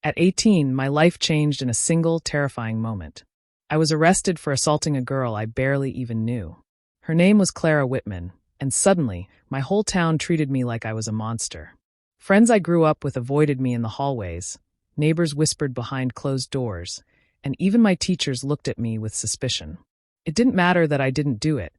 At 18, my life changed in a single, terrifying moment. I was arrested for assaulting a girl I barely even knew. Her name was Clara Whitman, and suddenly, my whole town treated me like I was a monster. Friends I grew up with avoided me in the hallways, neighbors whispered behind closed doors, and even my teachers looked at me with suspicion. It didn't matter that I didn't do it.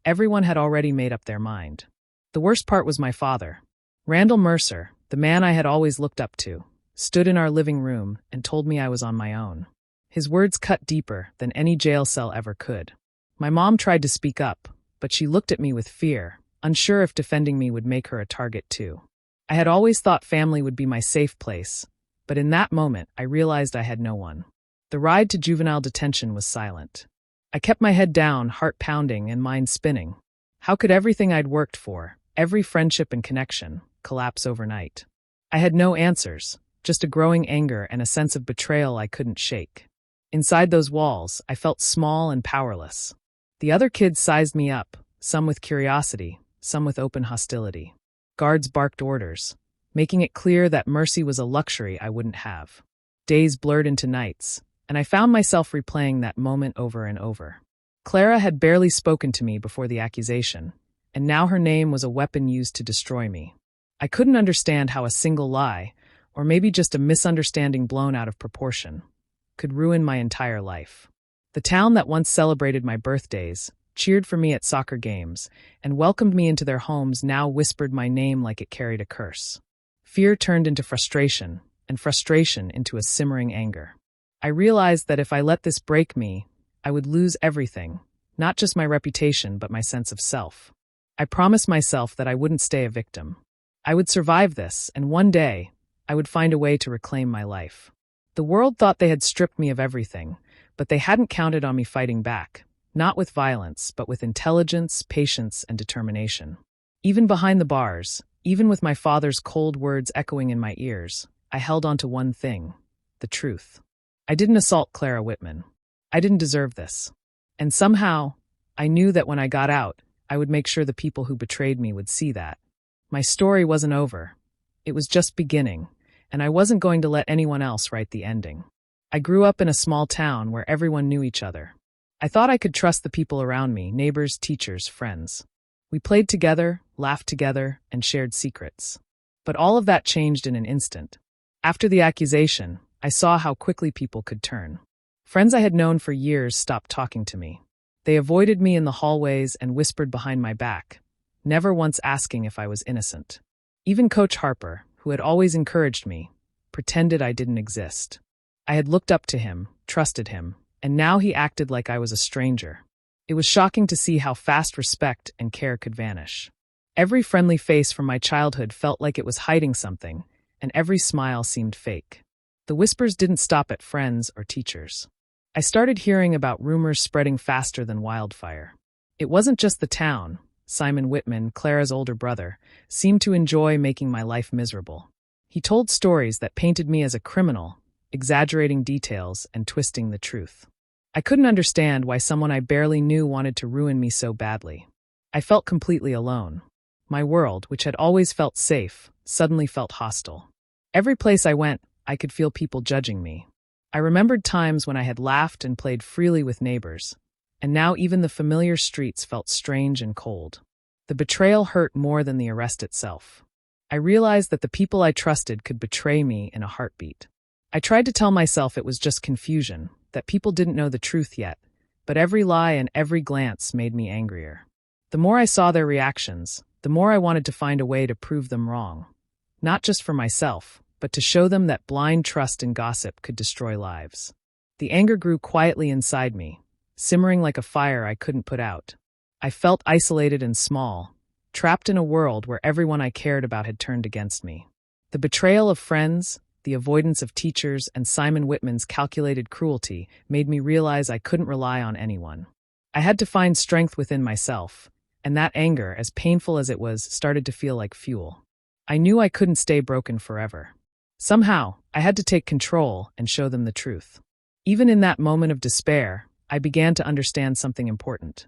Everyone had already made up their mind. The worst part was my father. Randall Mercer, the man I had always looked up to, stood in our living room and told me I was on my own. His words cut deeper than any jail cell ever could. My mom tried to speak up, but she looked at me with fear, unsure if defending me would make her a target too. I had always thought family would be my safe place, but in that moment I realized I had no one. The ride to juvenile detention was silent. I kept my head down, heart pounding and mind spinning. How could everything I'd worked for, every friendship and connection, collapse overnight? I had no answers, just a growing anger and a sense of betrayal I couldn't shake. Inside those walls, I felt small and powerless. The other kids sized me up, some with curiosity, some with open hostility. Guards barked orders, making it clear that mercy was a luxury I wouldn't have. Days blurred into nights, and I found myself replaying that moment over and over. Clara had barely spoken to me before the accusation, and now her name was a weapon used to destroy me. I couldn't understand how a single lie, or maybe just a misunderstanding blown out of proportion, could ruin my entire life. The town that once celebrated my birthdays, cheered for me at soccer games, and welcomed me into their homes now whispered my name like it carried a curse. Fear turned into frustration, and frustration into a simmering anger. I realized that if I let this break me, I would lose everything, not just my reputation but my sense of self. I promised myself that I wouldn't stay a victim. I would survive this, and one day, I would find a way to reclaim my life. The world thought they had stripped me of everything, but they hadn't counted on me fighting back, not with violence, but with intelligence, patience, and determination. Even behind the bars, even with my father's cold words echoing in my ears, I held on to one thing: the truth. I didn't assault Clara Whitman. I didn't deserve this. And somehow, I knew that when I got out, I would make sure the people who betrayed me would see that. My story wasn't over. It was just beginning, and I wasn't going to let anyone else write the ending. I grew up in a small town where everyone knew each other. I thought I could trust the people around me, neighbors, teachers, friends. We played together, laughed together, and shared secrets. But all of that changed in an instant. After the accusation, I saw how quickly people could turn. Friends I had known for years stopped talking to me. They avoided me in the hallways and whispered behind my back, never once asking if I was innocent. Even Coach Harper, who had always encouraged me, pretended I didn't exist. I had looked up to him, trusted him, and now he acted like I was a stranger. It was shocking to see how fast respect and care could vanish. Every friendly face from my childhood felt like it was hiding something, and every smile seemed fake. The whispers didn't stop at friends or teachers. I started hearing about rumors spreading faster than wildfire. It wasn't just the town. Simon Whitman, Clara's older brother, seemed to enjoy making my life miserable. He told stories that painted me as a criminal, exaggerating details and twisting the truth. I couldn't understand why someone I barely knew wanted to ruin me so badly. I felt completely alone. My world, which had always felt safe, suddenly felt hostile. Every place I went, I could feel people judging me. I remembered times when I had laughed and played freely with neighbors, and now even the familiar streets felt strange and cold. The betrayal hurt more than the arrest itself. I realized that the people I trusted could betray me in a heartbeat. I tried to tell myself it was just confusion, that people didn't know the truth yet, but every lie and every glance made me angrier. The more I saw their reactions, the more I wanted to find a way to prove them wrong. Not just for myself, but to show them that blind trust and gossip could destroy lives. The anger grew quietly inside me, simmering like a fire I couldn't put out. I felt isolated and small, trapped in a world where everyone I cared about had turned against me. The betrayal of friends, the avoidance of teachers, and Simon Whitman's calculated cruelty made me realize I couldn't rely on anyone. I had to find strength within myself, and that anger, as painful as it was, started to feel like fuel. I knew I couldn't stay broken forever. Somehow, I had to take control and show them the truth. Even in that moment of despair, I began to understand something important.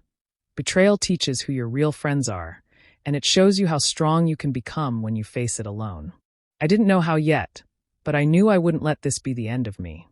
Betrayal teaches who your real friends are, and it shows you how strong you can become when you face it alone. I didn't know how yet, but I knew I wouldn't let this be the end of me.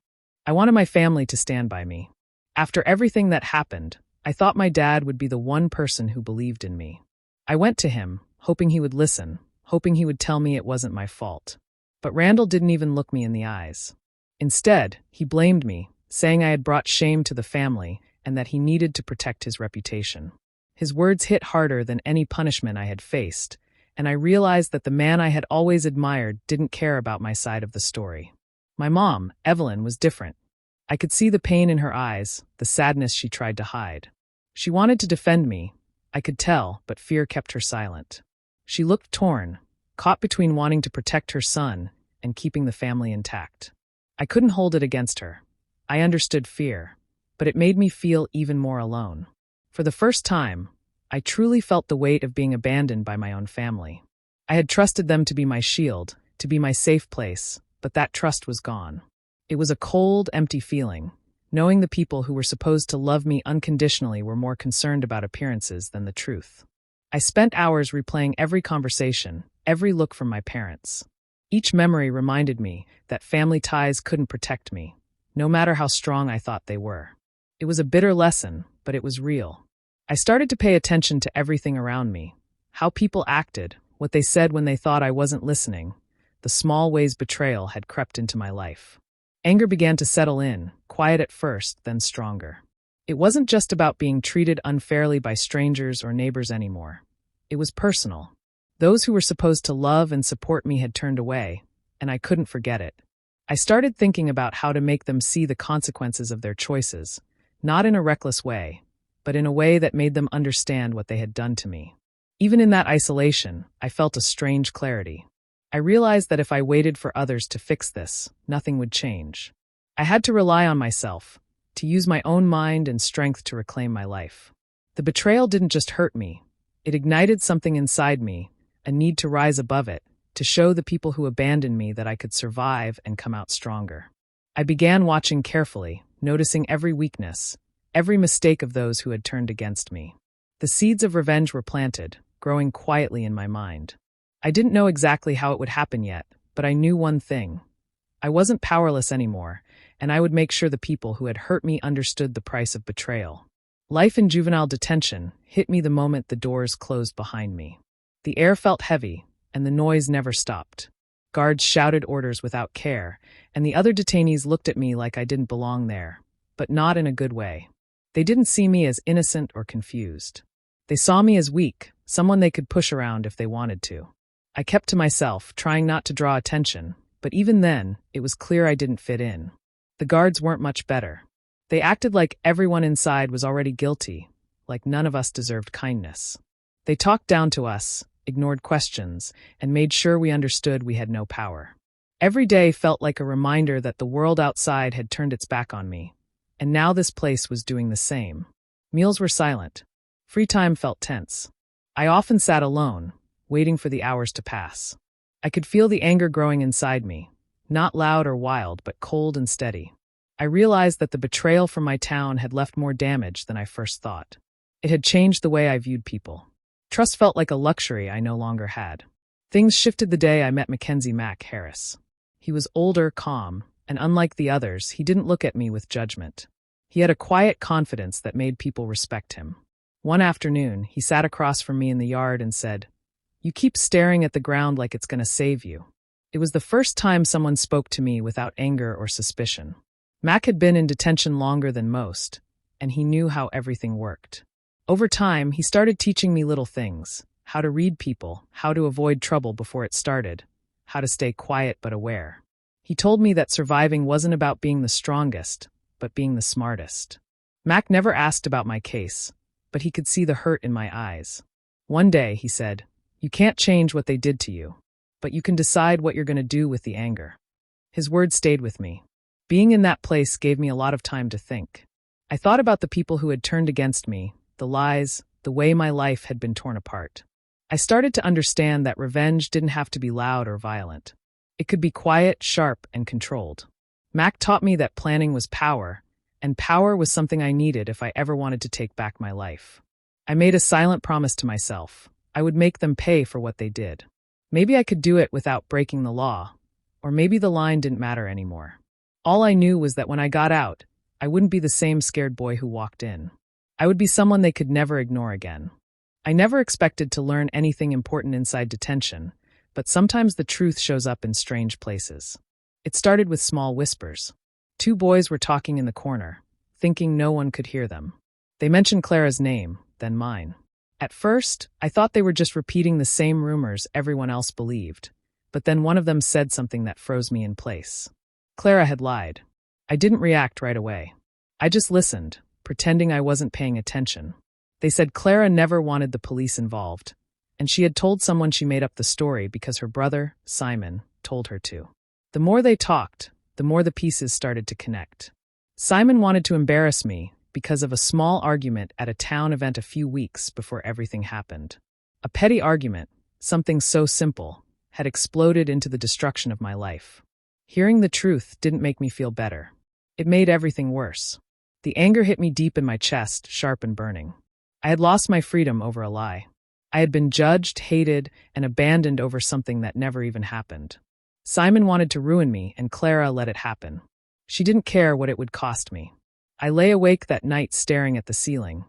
I wanted my family to stand by me. After everything that happened, I thought my dad would be the one person who believed in me. I went to him, hoping he would listen, hoping he would tell me it wasn't my fault. But Randall didn't even look me in the eyes. Instead, he blamed me, saying I had brought shame to the family and that he needed to protect his reputation. His words hit harder than any punishment I had faced, and I realized that the man I had always admired didn't care about my side of the story. My mom, Evelyn, was different. I could see the pain in her eyes, the sadness she tried to hide. She wanted to defend me, I could tell, but fear kept her silent. She looked torn, caught between wanting to protect her son and keeping the family intact. I couldn't hold it against her. I understood fear, but it made me feel even more alone. For the first time, I truly felt the weight of being abandoned by my own family. I had trusted them to be my shield, to be my safe place, but that trust was gone. It was a cold, empty feeling, knowing the people who were supposed to love me unconditionally were more concerned about appearances than the truth. I spent hours replaying every conversation, every look from my parents. Each memory reminded me that family ties couldn't protect me, no matter how strong I thought they were. It was a bitter lesson, but it was real. I started to pay attention to everything around me, how people acted, what they said when they thought I wasn't listening. The small ways betrayal had crept into my life. Anger began to settle in, quiet at first, then stronger. It wasn't just about being treated unfairly by strangers or neighbors anymore. It was personal. Those who were supposed to love and support me had turned away, and I couldn't forget it. I started thinking about how to make them see the consequences of their choices, not in a reckless way, but in a way that made them understand what they had done to me. Even in that isolation, I felt a strange clarity. I realized that if I waited for others to fix this, nothing would change. I had to rely on myself, to use my own mind and strength to reclaim my life. The betrayal didn't just hurt me. It ignited something inside me, a need to rise above it, to show the people who abandoned me that I could survive and come out stronger. I began watching carefully, noticing every weakness, every mistake of those who had turned against me. The seeds of revenge were planted, growing quietly in my mind. I didn't know exactly how it would happen yet, but I knew one thing. I wasn't powerless anymore, and I would make sure the people who had hurt me understood the price of betrayal. Life in juvenile detention hit me the moment the doors closed behind me. The air felt heavy, and the noise never stopped. Guards shouted orders without care, and the other detainees looked at me like I didn't belong there, but not in a good way. They didn't see me as innocent or confused. They saw me as weak, someone they could push around if they wanted to. I kept to myself, trying not to draw attention, but even then, it was clear I didn't fit in. The guards weren't much better. They acted like everyone inside was already guilty, like none of us deserved kindness. They talked down to us, ignored questions, and made sure we understood we had no power. Every day felt like a reminder that the world outside had turned its back on me, and now this place was doing the same. Meals were silent. Free time felt tense. I often sat alone, waiting for the hours to pass. I could feel the anger growing inside me, not loud or wild, but cold and steady. I realized that the betrayal from my town had left more damage than I first thought. It had changed the way I viewed people. Trust felt like a luxury I no longer had. Things shifted the day I met Mackenzie Mack Harris. He was older, calm, and unlike the others, he didn't look at me with judgment. He had a quiet confidence that made people respect him. One afternoon, he sat across from me in the yard and said, "You keep staring at the ground like it's going to save you." It was the first time someone spoke to me without anger or suspicion. Mac had been in detention longer than most, and he knew how everything worked. Over time, he started teaching me little things: how to read people, how to avoid trouble before it started, how to stay quiet but aware. He told me that surviving wasn't about being the strongest, but being the smartest. Mac never asked about my case, but he could see the hurt in my eyes. One day, he said, "You can't change what they did to you, but you can decide what you're going to do with the anger." His words stayed with me. Being in that place gave me a lot of time to think. I thought about the people who had turned against me, the lies, the way my life had been torn apart. I started to understand that revenge didn't have to be loud or violent. It could be quiet, sharp, and controlled. Mac taught me that planning was power, and power was something I needed if I ever wanted to take back my life. I made a silent promise to myself. I would make them pay for what they did. Maybe I could do it without breaking the law, Or maybe the line didn't matter anymore. All I knew was that when I got out, I wouldn't be the same scared boy who walked in. I would be someone they could never ignore again. I never expected to learn anything important inside detention, but sometimes the truth shows up in strange places. It started with small whispers. 2 boys were talking in the corner, thinking no one could hear them. They mentioned Clara's name, then mine. At first, I thought they were just repeating the same rumors everyone else believed, but then one of them said something that froze me in place. Clara had lied. I didn't react right away. I just listened, pretending I wasn't paying attention. They said Clara never wanted the police involved, and she had told someone she made up the story because her brother, Simon, told her to. The more they talked, the more the pieces started to connect. Simon wanted to embarrass me because of a small argument at a town event a few weeks before everything happened. A petty argument, something so simple, had exploded into the destruction of my life. Hearing the truth didn't make me feel better. It made everything worse. The anger hit me deep in my chest, sharp and burning. I had lost my freedom over a lie. I had been judged, hated, and abandoned over something that never even happened. Simon wanted to ruin me, and Clara let it happen. She didn't care what it would cost me. I lay awake that night staring at the ceiling,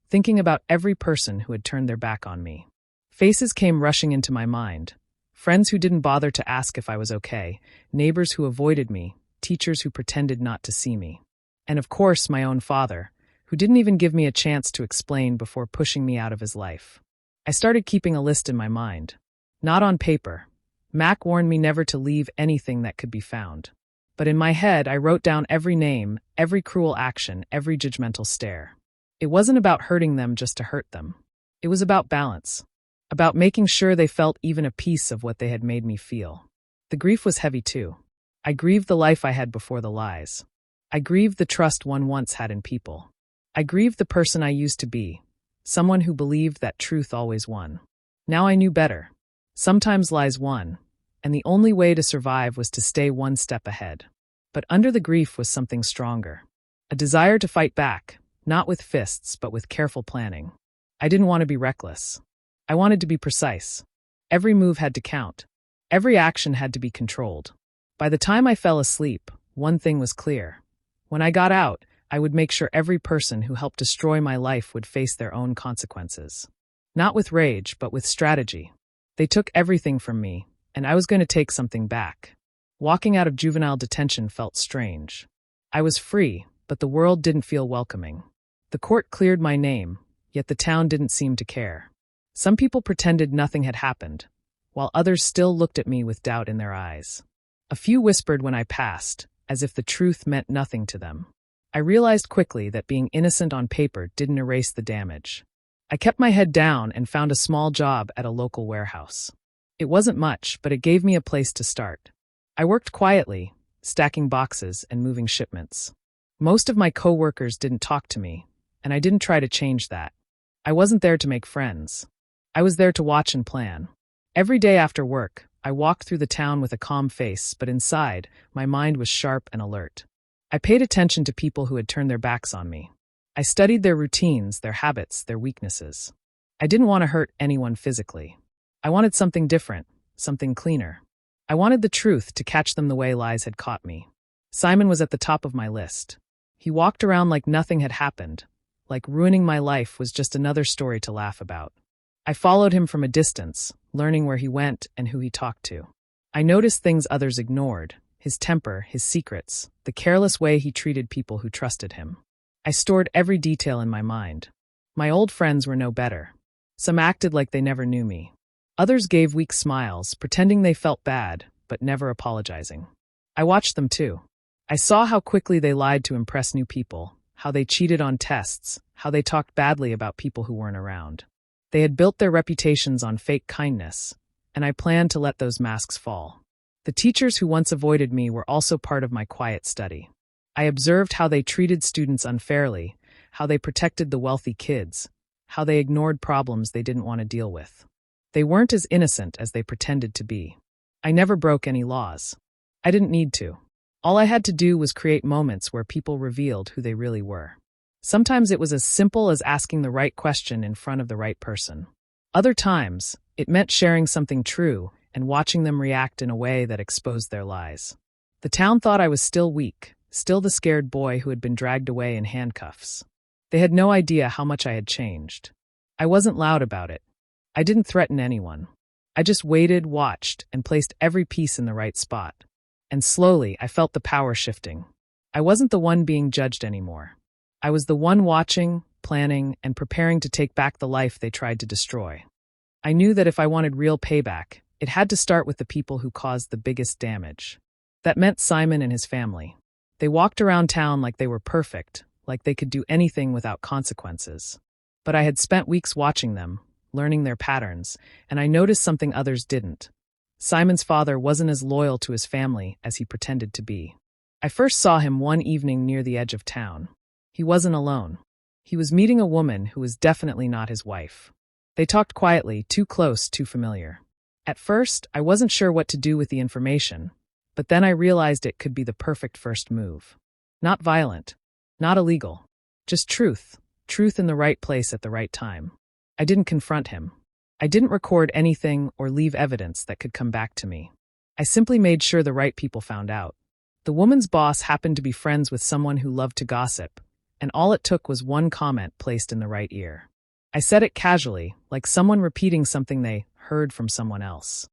thinking about every person who had turned their back on me. Faces came rushing into my mind. Friends who didn't bother to ask if I was okay, neighbors who avoided me, teachers who pretended not to see me. And of course, my own father, who didn't even give me a chance to explain before pushing me out of his life. I started keeping a list in my mind. Not on paper. Mac warned me never to leave anything that could be found. But in my head, I wrote down every name, every cruel action, every judgmental stare. It wasn't about hurting them just to hurt them. It was about balance. About making sure they felt even a piece of what they had made me feel. The grief was heavy too. I grieved the life I had before the lies. I grieved the trust one once had in people. I grieved the person I used to be, someone who believed that truth always won. Now I knew better. Sometimes lies won, and the only way to survive was to stay one step ahead. But under the grief was something stronger. A desire to fight back, not with fists, but with careful planning. I didn't want to be reckless. I wanted to be precise. Every move had to count. Every action had to be controlled. By the time I fell asleep, one thing was clear. When I got out, I would make sure every person who helped destroy my life would face their own consequences. Not with rage, but with strategy. They took everything from me, and I was going to take something back. Walking out of juvenile detention felt strange. I was free, but the world didn't feel welcoming. The court cleared my name, yet the town didn't seem to care. Some people pretended nothing had happened, while others still looked at me with doubt in their eyes. A few whispered when I passed, as if the truth meant nothing to them. I realized quickly that being innocent on paper didn't erase the damage. I kept my head down and found a small job at a local warehouse. It wasn't much, but it gave me a place to start. I worked quietly, stacking boxes and moving shipments. Most of my coworkers didn't talk to me, and I didn't try to change that. I wasn't there to make friends. I was there to watch and plan. Every day after work, I walked through the town with a calm face, but inside, my mind was sharp and alert. I paid attention to people who had turned their backs on me. I studied their routines, their habits, their weaknesses. I didn't want to hurt anyone physically. I wanted something different, something cleaner. I wanted the truth to catch them the way lies had caught me. Simon was at the top of my list. He walked around like nothing had happened, like ruining my life was just another story to laugh about. I followed him from a distance, learning where he went and who he talked to. I noticed things others ignored. His temper, his secrets, the careless way he treated people who trusted him. I stored every detail in my mind. My old friends were no better. Some acted like they never knew me. Others gave weak smiles, pretending they felt bad, but never apologizing. I watched them too. I saw how quickly they lied to impress new people, how they cheated on tests, how they talked badly about people who weren't around. They had built their reputations on fake kindness, and I planned to let those masks fall. The teachers who once avoided me were also part of my quiet study. I observed how they treated students unfairly, how they protected the wealthy kids, how they ignored problems they didn't want to deal with. They weren't as innocent as they pretended to be. I never broke any laws. I didn't need to. All I had to do was create moments where people revealed who they really were. Sometimes it was as simple as asking the right question in front of the right person. Other times, it meant sharing something true and watching them react in a way that exposed their lies. The town thought I was still weak, still the scared boy who had been dragged away in handcuffs. They had no idea how much I had changed. I wasn't loud about it. I didn't threaten anyone. I just waited, watched, and placed every piece in the right spot. And slowly, I felt the power shifting. I wasn't the one being judged anymore. I was the one watching, planning, and preparing to take back the life they tried to destroy. I knew that if I wanted real payback, it had to start with the people who caused the biggest damage. That meant Simon and his family. They walked around town like they were perfect, like they could do anything without consequences. But I had spent weeks watching them, learning their patterns, and I noticed something others didn't. Simon's father wasn't as loyal to his family as he pretended to be. I first saw him one evening near the edge of town. He wasn't alone. He was meeting a woman who was definitely not his wife. They talked quietly, too close, too familiar. At first, I wasn't sure what to do with the information, but then I realized it could be the perfect first move. Not violent, not illegal, just truth in the right place at the right time. I didn't confront him. I didn't record anything or leave evidence that could come back to me. I simply made sure the right people found out. The woman's boss happened to be friends with someone who loved to gossip, and all it took was one comment placed in the right ear. I said it casually, like someone repeating something they heard from someone else.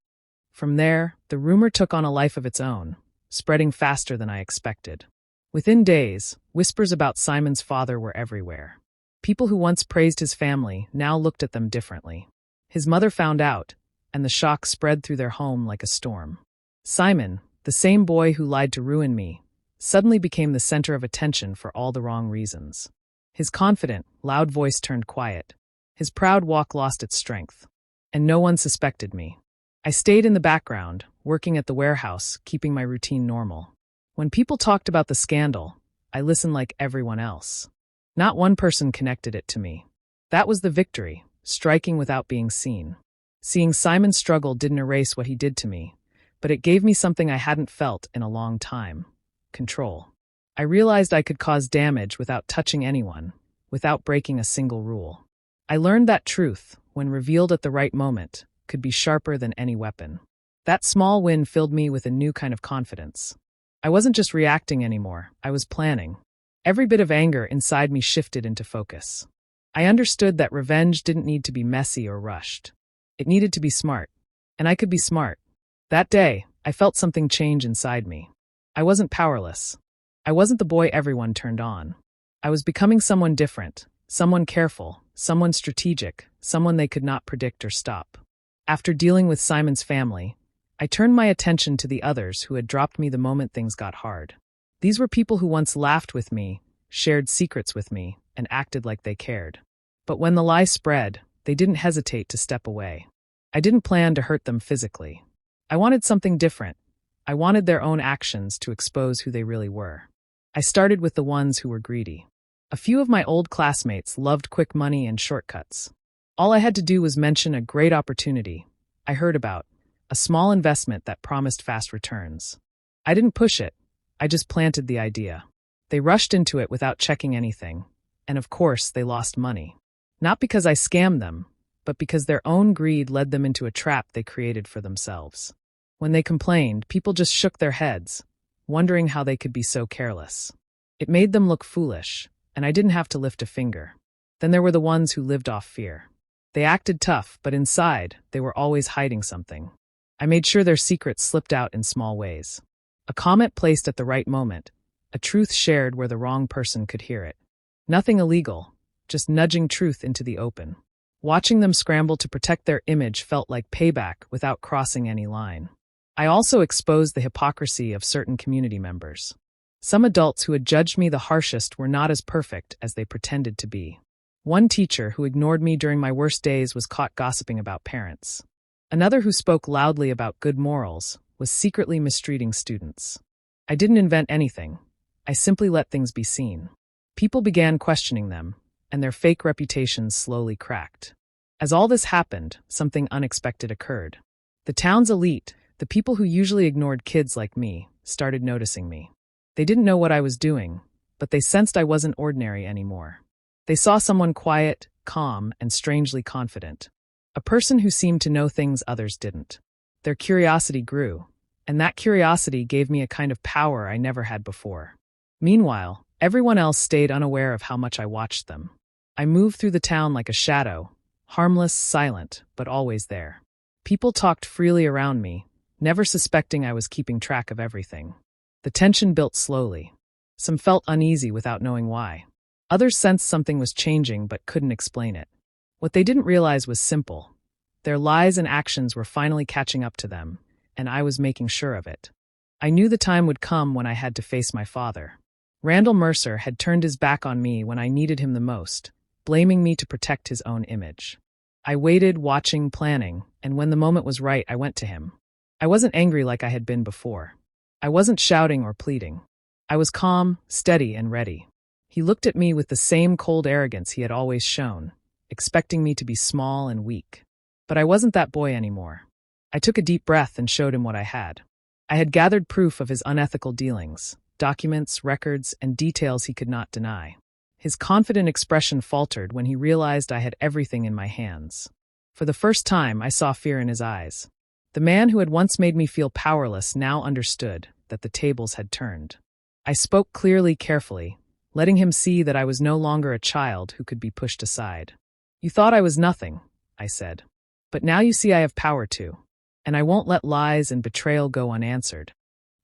From there, the rumor took on a life of its own, spreading faster than I expected. Within days, whispers about Simon's father were everywhere. People who once praised his family now looked at them differently. His mother found out, and the shock spread through their home like a storm. Simon, the same boy who lied to ruin me, suddenly became the center of attention for all the wrong reasons. His confident, loud voice turned quiet. His proud walk lost its strength. And no one suspected me. I stayed in the background, working at the warehouse, keeping my routine normal. When people talked about the scandal, I listened like everyone else. Not one person connected it to me. That was the victory, striking without being seen. Seeing Simon struggle didn't erase what he did to me, but it gave me something I hadn't felt in a long time: control. I realized I could cause damage without touching anyone, without breaking a single rule. I learned that truth, when revealed at the right moment, could be sharper than any weapon. That small win filled me with a new kind of confidence. I wasn't just reacting anymore, I was planning. Every bit of anger inside me shifted into focus. I understood that revenge didn't need to be messy or rushed. It needed to be smart. And I could be smart. That day, I felt something change inside me. I wasn't powerless. I wasn't the boy everyone turned on. I was becoming someone different, someone careful, someone strategic, someone they could not predict or stop. After dealing with Simon's family, I turned my attention to the others who had dropped me the moment things got hard. These were people who once laughed with me, shared secrets with me, and acted like they cared. But when the lie spread, they didn't hesitate to step away. I didn't plan to hurt them physically. I wanted something different. I wanted their own actions to expose who they really were. I started with the ones who were greedy. A few of my old classmates loved quick money and shortcuts. All I had to do was mention a great opportunity I heard about, a small investment that promised fast returns. I didn't push it. I just planted the idea. They rushed into it without checking anything, and of course they lost money. Not because I scammed them, but because their own greed led them into a trap they created for themselves. When they complained, people just shook their heads, wondering how they could be so careless. It made them look foolish, and I didn't have to lift a finger. Then there were the ones who lived off fear. They acted tough, but inside, they were always hiding something. I made sure their secrets slipped out in small ways. A comment placed at the right moment, a truth shared where the wrong person could hear it. Nothing illegal, just nudging truth into the open. Watching them scramble to protect their image felt like payback without crossing any line. I also exposed the hypocrisy of certain community members. Some adults who had judged me the harshest were not as perfect as they pretended to be. One teacher who ignored me during my worst days was caught gossiping about parents. Another who spoke loudly about good morals was secretly mistreating students. I didn't invent anything. I simply let things be seen. People began questioning them, and their fake reputations slowly cracked. As all this happened, something unexpected occurred. The town's elite, the people who usually ignored kids like me, started noticing me. They didn't know what I was doing, but they sensed I wasn't ordinary anymore. They saw someone quiet, calm, and strangely confident. A person who seemed to know things others didn't. Their curiosity grew, and that curiosity gave me a kind of power I never had before. Meanwhile, everyone else stayed unaware of how much I watched them. I moved through the town like a shadow, harmless, silent, but always there. People talked freely around me, never suspecting I was keeping track of everything. The tension built slowly. Some felt uneasy without knowing why. Others sensed something was changing but couldn't explain it. What they didn't realize was simple. Their lies and actions were finally catching up to them, and I was making sure of it. I knew the time would come when I had to face my father. Randall Mercer had turned his back on me when I needed him the most, blaming me to protect his own image. I waited, watching, planning, and when the moment was right, I went to him. I wasn't angry like I had been before. I wasn't shouting or pleading. I was calm, steady, and ready. He looked at me with the same cold arrogance he had always shown, expecting me to be small and weak. But I wasn't that boy anymore. I took a deep breath and showed him what I had. I had gathered proof of his unethical dealings, documents, records, and details he could not deny. His confident expression faltered when he realized I had everything in my hands. For the first time, I saw fear in his eyes. The man who had once made me feel powerless now understood that the tables had turned. I spoke clearly, carefully, letting him see that I was no longer a child who could be pushed aside. "You thought I was nothing," I said. "But now you see I have power too, and I won't let lies and betrayal go unanswered."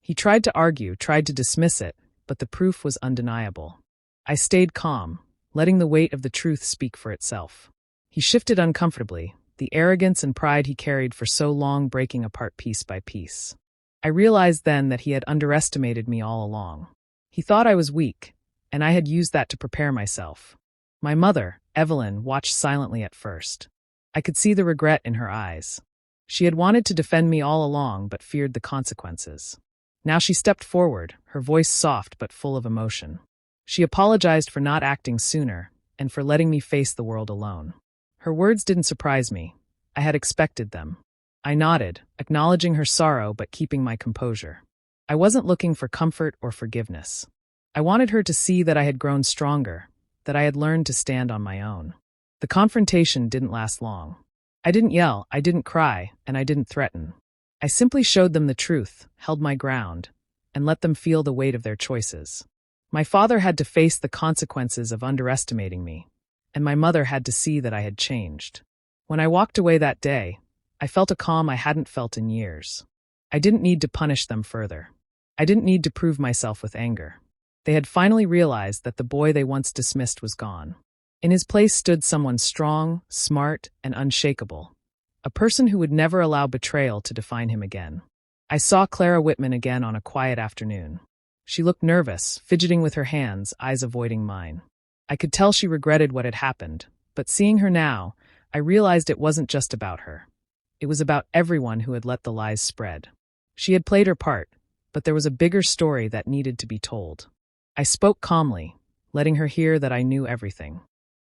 He tried to argue, tried to dismiss it, but the proof was undeniable. I stayed calm, letting the weight of the truth speak for itself. He shifted uncomfortably, the arrogance and pride he carried for so long breaking apart piece by piece. I realized then that he had underestimated me all along. He thought I was weak, and I had used that to prepare myself. My mother, Evelyn, watched silently at first. I could see the regret in her eyes. She had wanted to defend me all along but feared the consequences. Now she stepped forward, her voice soft but full of emotion. She apologized for not acting sooner and for letting me face the world alone. Her words didn't surprise me. I had expected them. I nodded, acknowledging her sorrow but keeping my composure. I wasn't looking for comfort or forgiveness. I wanted her to see that I had grown stronger, that I had learned to stand on my own. The confrontation didn't last long. I didn't yell, I didn't cry, and I didn't threaten. I simply showed them the truth, held my ground, and let them feel the weight of their choices. My father had to face the consequences of underestimating me, and my mother had to see that I had changed. When I walked away that day, I felt a calm I hadn't felt in years. I didn't need to punish them further. I didn't need to prove myself with anger. They had finally realized that the boy they once dismissed was gone. In his place stood someone strong, smart, and unshakable. A person who would never allow betrayal to define him again. I saw Clara Whitman again on a quiet afternoon. She looked nervous, fidgeting with her hands, eyes avoiding mine. I could tell she regretted what had happened, but seeing her now, I realized it wasn't just about her. It was about everyone who had let the lies spread. She had played her part, but there was a bigger story that needed to be told. I spoke calmly, letting her hear that I knew everything.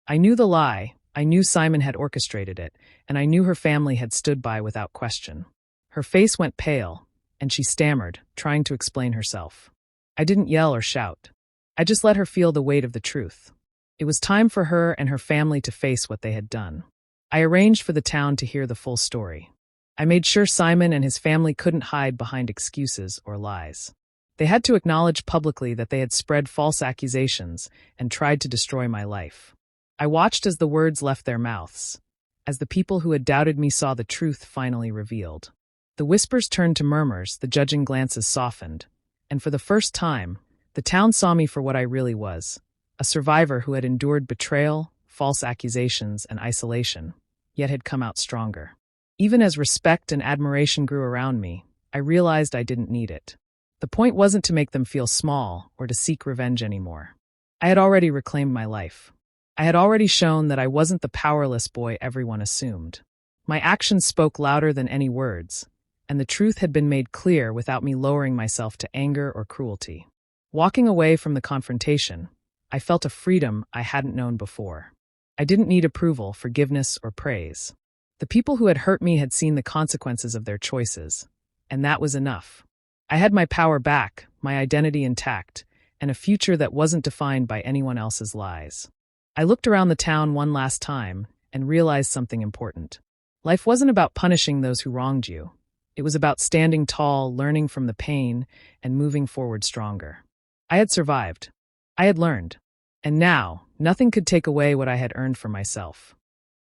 I knew the lie, I knew Simon had orchestrated it, and I knew her family had stood by without question. Her face went pale, and she stammered, trying to explain herself. I didn't yell or shout. I just let her feel the weight of the truth. It was time for her and her family to face what they had done. I arranged for the town to hear the full story. I made sure Simon and his family couldn't hide behind excuses or lies. They had to acknowledge publicly that they had spread false accusations and tried to destroy my life. I watched as the words left their mouths, as the people who had doubted me saw the truth finally revealed. The whispers turned to murmurs, the judging glances softened, and for the first time, the town saw me for what I really was, a survivor who had endured betrayal, false accusations, and isolation, yet had come out stronger. Even as respect and admiration grew around me, I realized I didn't need it. The point wasn't to make them feel small or to seek revenge anymore. I had already reclaimed my life. I had already shown that I wasn't the powerless boy everyone assumed. My actions spoke louder than any words, and the truth had been made clear without me lowering myself to anger or cruelty. Walking away from the confrontation, I felt a freedom I hadn't known before. I didn't need approval, forgiveness, or praise. The people who had hurt me had seen the consequences of their choices, and that was enough. I had my power back, my identity intact, and a future that wasn't defined by anyone else's lies. I looked around the town one last time and realized something important. Life wasn't about punishing those who wronged you. It was about standing tall, learning from the pain, and moving forward stronger. I had survived. I had learned. And now, nothing could take away what I had earned for myself.